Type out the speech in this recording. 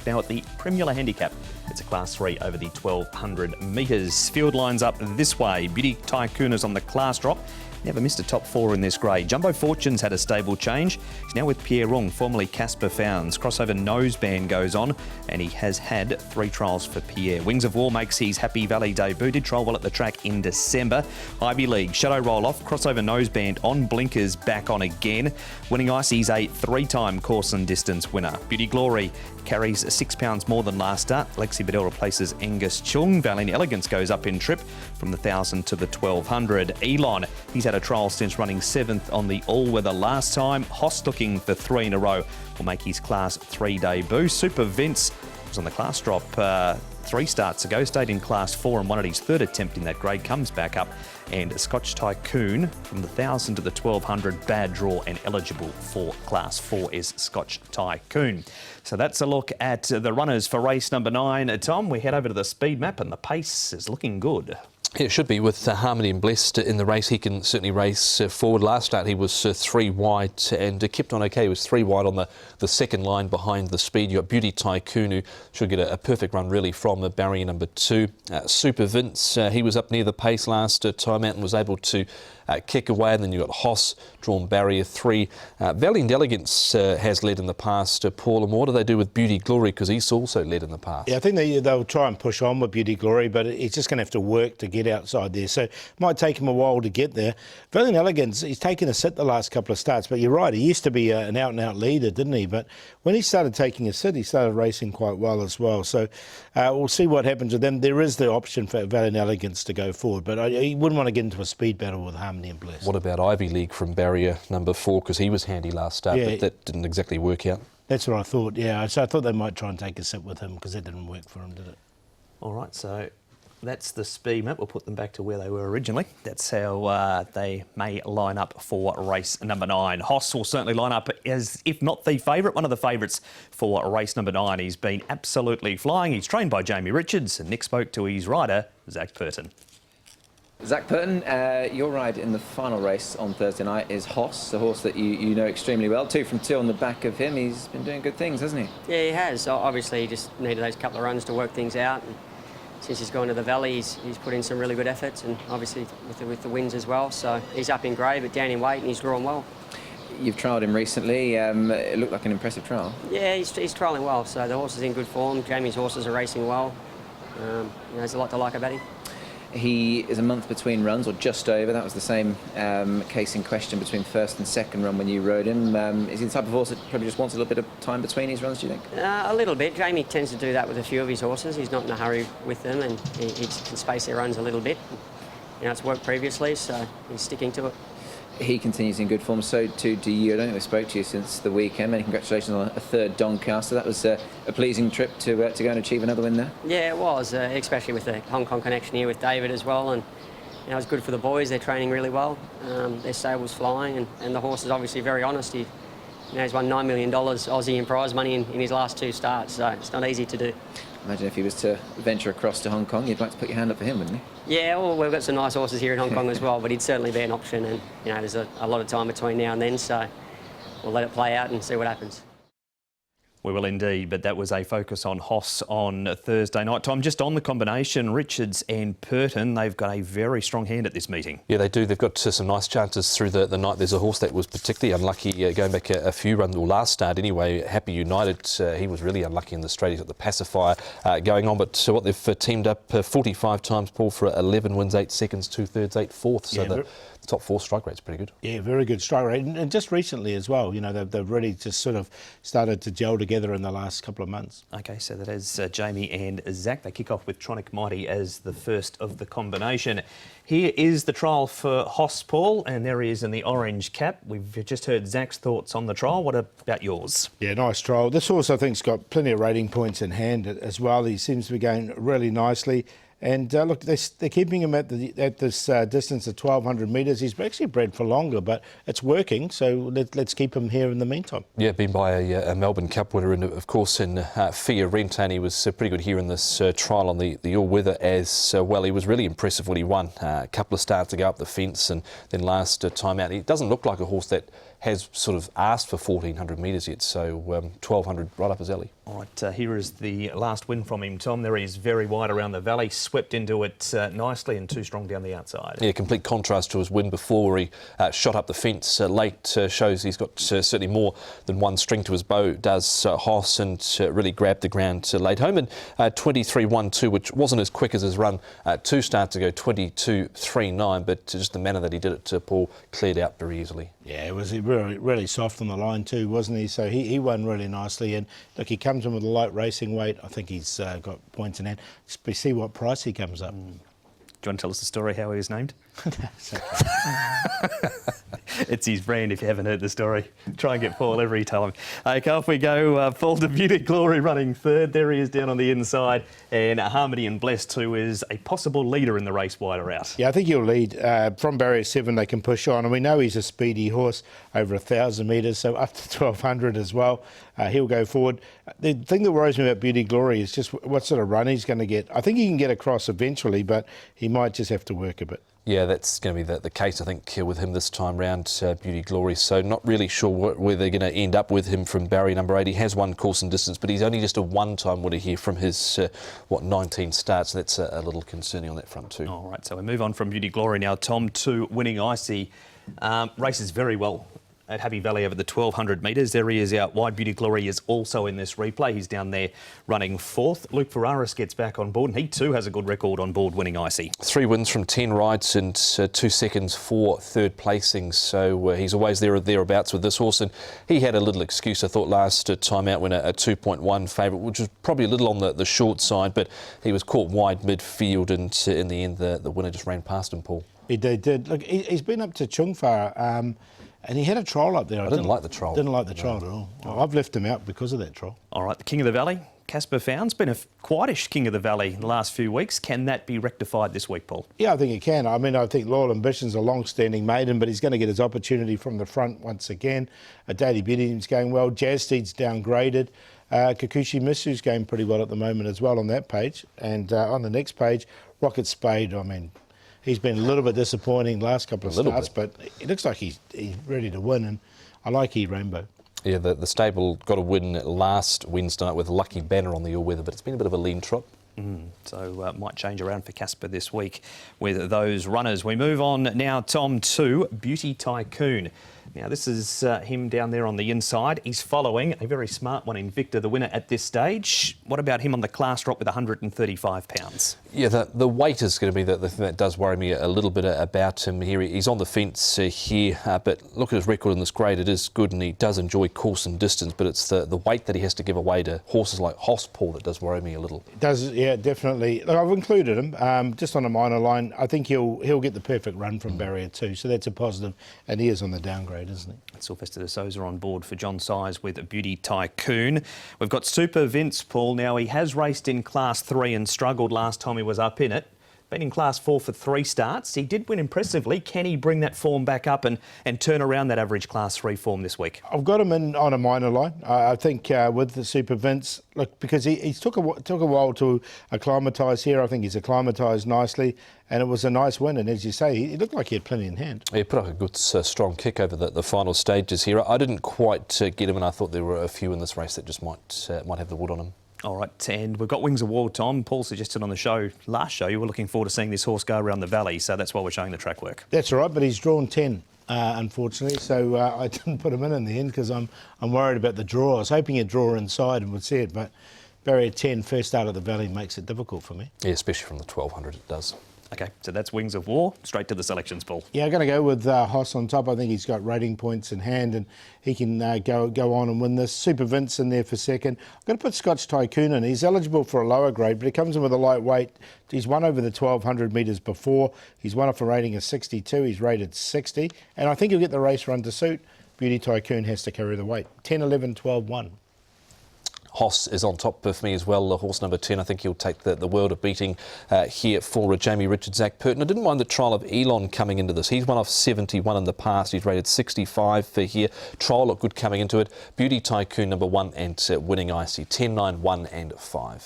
now at the Primula Handicap. It's a Class 3 over the 1,200 metres. Field lines up this way. Beauty Tycoon is on the class drop. Never missed a top 4 in this grade. Jumbo Fortune's had a stable change. He's now with Pierre Rung, formerly Casper Founds. Crossover Noseband goes on, and he has had 3 trials for Pierre. Wings of War makes his Happy Valley debut. Did trial well at the track in December. Ivy League, Shadow Roll Off, Crossover Noseband on blinkers, back on again. Winning Icy's a 3-time course and distance winner. Beauty Glory carries £6 more than last start. Lexi Bedell replaces Angus Chung. Valiant Elegance goes up in trip from the 1,000 to the 1,200. Elon, he's had a trial since running 7th on the all-weather last time. Hoss looking for 3 in a row will make his Class 3 debut. Super Vince was on the class drop 3 starts ago, stayed in Class 4 and won at his 3rd attempt in that grade, comes back up. And Scotch Tycoon from the 1,000 to the 1,200, bad draw and eligible for Class 4 is Scotch Tycoon. So that's a look at the runners for race number 9. Tom, we head over to the speed map and the pace is looking good. Yeah, it should be with Harmony and Blessed in the race. He can certainly race forward. Last start he was 3 wide and kept on okay. He was 3 wide on the second line behind the speed. You got Beauty Tycoon, who should get a perfect run really from barrier number 2. Super Vince, he was up near the pace last time out and was able to kick away. And then you got Hoss, drawn barrier 3. Valiant Elegance has led in the past, Paul. And what do they do with Beauty Glory? Because he's also led in the past. Yeah, I think they'll try and push on with Beauty Glory, but he's just going to have to work to get outside there. So it might take him a while to get there. Valiant Elegance, he's taken a sit the last couple of starts, but you're right, he used to be an out-and-out leader, didn't he? But when he started taking a sit, he started racing quite well as well. So we'll see what happens with them. There is the option for Valiant Elegance to go forward, but he wouldn't want to get into a speed battle with Harmony and Blessed. What about Ivy League from barrier number 4? Because he was handy last start, Yeah, but that didn't exactly work out. That's what I thought, yeah. So I thought they might try and take a sit with him because that didn't work for him, did it? All right, so that's the speed map. We'll put them back to where they were originally. That's how they may line up for race number 9. Hoss will certainly line up as, if not the favourite, one of the favourites for race number 9. He's been absolutely flying. He's trained by Jamie Richards, and Nick spoke to his rider, Zach Purton. Zach Purton, your ride in the final race on Thursday night is Hoss, a horse that you know extremely well. 2 from 2 on the back of him. He's been doing good things, hasn't he? Yeah, he has. Obviously, he just needed those couple of runs to work things out. And since he's gone to the Valley, he's put in some really good efforts, and obviously with the wins as well. So he's up in grade, but down in weight, and he's drawn well. You've trialled him recently. It looked like an impressive trial. Yeah, he's trialling well. So the horse is in good form. Jamie's horses are racing well. There's a lot to like about him. He is a month between runs, or just over. That was the same case in question between first and second run when you rode him. Is he the type of horse that probably just wants a little bit of time between his runs, do you think? A little bit. Jamie tends to do that with a few of his horses. He's not in a hurry with them, and he can space their runs a little bit. It's worked previously, so he's sticking to it. He continues in good form, so too do you. I don't think we spoke to you since the weekend. Many congratulations on a 3rd Doncaster. That was a pleasing trip to go and achieve another win there. Yeah, it was, especially with the Hong Kong connection here with David as well. And it was good for the boys. They're training really well. Their stable's flying, and the horse is obviously very honest. He's won $9 million Aussie in prize money in his last 2 starts, so it's not easy to do. Imagine if he was to venture across to Hong Kong, you'd like to put your hand up for him, wouldn't you? Yeah, well, we've got some nice horses here in Hong Kong as well, but he'd certainly be an option, and there's a lot of time between now and then, so we'll let it play out and see what happens. We will indeed, but that was a focus on Hoss on Thursday night. Tom, just on the combination, Richards and Purton, they've got a very strong hand at this meeting. Yeah, they do. They've got some nice chances through the night. There's a horse that was particularly unlucky going back a few runs, or last start anyway, Happy United. He was really unlucky in the straight. He's got the pacifier going on, but what they've teamed up 45 times, Paul, for 11 wins, 8 seconds, 2/3, 8 fourths. So the top 4 strike rate's pretty good. Yeah, very good strike rate. And just recently as well, they've really just sort of started to gel together in the last couple of months. OK, so that is Jamie and Zach. They kick off with Tronic Mighty as the first of the combination. Here is the trial for Hoss, Paul, and there he is in the orange cap. We've just heard Zach's thoughts on the trial. What about yours? Yeah, nice trial. This horse, I think, has got plenty of rating points in hand as well. He seems to be going really nicely. And look, they're keeping him at this distance of 1,200 metres. He's actually bred for longer, but it's working, so let's keep him here in the meantime. Yeah, been by a Melbourne Cup winner, and of course in Fia Rent, and he was pretty good here in this trial on the all-weather as well. He was really impressive when he won. A couple of starts to go up the fence, and then last time out. He doesn't look like a horse that has sort of asked for 1,400 metres yet, so 1,200 right up his alley. All right, here is the last win from him, Tom. There he is, very wide around the valley, swept into it nicely and too strong down the outside. Yeah, complete contrast to his win before where he shot up the fence late. Shows he's got certainly more than one string to his bow, does Hoss, and really grabbed the ground late home. And 23-1-2, which wasn't as quick as his run 2 starts ago, 22-3-9, but just the manner that he did it, Paul, cleared out very easily. Yeah, it was really soft on the line too, wasn't he? So he won really nicely. And look, he comes in with a light racing weight. I think he's got points in hand. Just see what price he comes up. Do you want to tell us the story how he was named? It's his brand if you haven't heard the story. Try and get Paul every time. Okay, off we go. Paul to Beauty Glory running third. There he is down on the inside. And Harmony and Blessed, who is a possible leader in the race wider out. Yeah, I think he'll lead. From barrier 7 they can push on. And we know he's a speedy horse, over 1,000 metres, so up to 1,200 as well. He'll go forward. The thing that worries me about Beauty Glory is just what sort of run he's going to get. I think he can get across eventually, but he might just have to work a bit. Yeah, that's going to be the case, I think, with him this time round, Beauty Glory. So not really sure where they're going to end up with him from barrier number 8. He has won course and distance, but he's only just a one-time winner here from his, 19 starts. That's a little concerning on that front too. All right, so we move on from Beauty Glory now, Tom, to Winning Icy. Races very well at Happy Valley over the 1,200 metres. There he is out wide. Beauty Glory is also in this replay. He's down there running 4th. Luke Ferraris gets back on board, and he too has a good record on board Winning Icy. 3 wins from 10 rides and 2 seconds for third placings. So he's always there or thereabouts with this horse. And he had a little excuse, I thought, last time out when a 2.1 favourite, which was probably a little on the short side, but he was caught wide midfield, and in the end, the winner just ran past him, Paul. He did. Look, he's been up to Chungfar. And he had a trial up there. I didn't like the trial. Didn't like the trial at all. Oh. I've left him out because of that trial. All right, the King of the Valley, Casper Found's been a quietish King of the Valley in the last few weeks. Can that be rectified this week, Paul? Yeah, I think it can. I mean, I think Loyal Ambition's a long-standing maiden, but he's going to get his opportunity from the front once again. Daily Beauty's going well. Jazz Steed's downgraded. Kikuchi Misu's going pretty well at the moment as well on that page. And on the next page, Rocket Spade, I mean, he's been a little bit disappointing the last couple of starts, but it looks like he's ready to win, and I like Rainbow. Yeah, the stable got a win last Wednesday night with Lucky Banner on the all-weather, but it's been a bit of a lean trot. So might change around for Casper this week with those runners. We move on now, Tom, to Beauty Tycoon. Now, this is him down there on the inside. He's following a very smart one in Victor, the winner at this stage. What about him on the class drop with 135 pounds? Yeah, the weight is going to be the thing that does worry me a little bit about him here. He's on the fence here, but look at his record in this grade. It is good, and he does enjoy course and distance, but it's the weight that he has to give away to horses like Hoss, Paul, that does worry me a little. It does, yeah, definitely. Look, I've included him just on a minor line. I think he'll get the perfect run from barrier 2, so that's a positive, and he is on the downgrade, isn't he? Sylvester de Souza on board for John Size with Beauty Tycoon. We've got Super Vince, Paul. Now, he has raced in Class 3 and struggled last time he was up in it. Been in Class 4 for 3 starts. He did win impressively. Can he bring that form back up and turn around that average Class 3 form this week? I've got him in on a minor line. I think with the Super Vince, look, because he took a while to acclimatise here. I think he's acclimatised nicely, and it was a nice win. And as you say, he looked like he had plenty in hand. He put up a good, strong kick over the final stages here. I didn't quite get him, and I thought there were a few in this race that just might have the wood on him. All right, and we've got Wings of War, Tom. Paul suggested on the last show, you were looking forward to seeing this horse go around the valley, so that's why we're showing the track work. That's right, but he's drawn 10, unfortunately, so I didn't put him in the end because I'm worried about the draw. I was hoping he'd draw inside and would see it, but barrier 10, first start of the valley, makes it difficult for me. Yeah, especially from the 1200, it does. OK, so that's Wings of War. Straight to the selections, Paul. Yeah, I'm going to go with Hoss on top. I think he's got rating points in hand, and he can go on and win this. Super Vince in there for second. I'm going to put Scotch Tycoon in. He's eligible for a lower grade, but he comes in with a light weight. He's won over the 1,200 metres before. He's won off a rating of 62. He's rated 60. And I think he'll get the race run to suit. Beauty Tycoon has to carry the weight. 10, 11, 12, 1. Hoss is on top for me as well, horse number 10. I think he'll take the world of beating here for Jamie Richards, Zach Purton. I didn't mind the trial of Elon coming into this. He's won off 71 in the past. He's rated 65 for here. Trial looked good coming into it. Beauty Tycoon number 1 and Winning Icy, 10, 9, 1 and 5.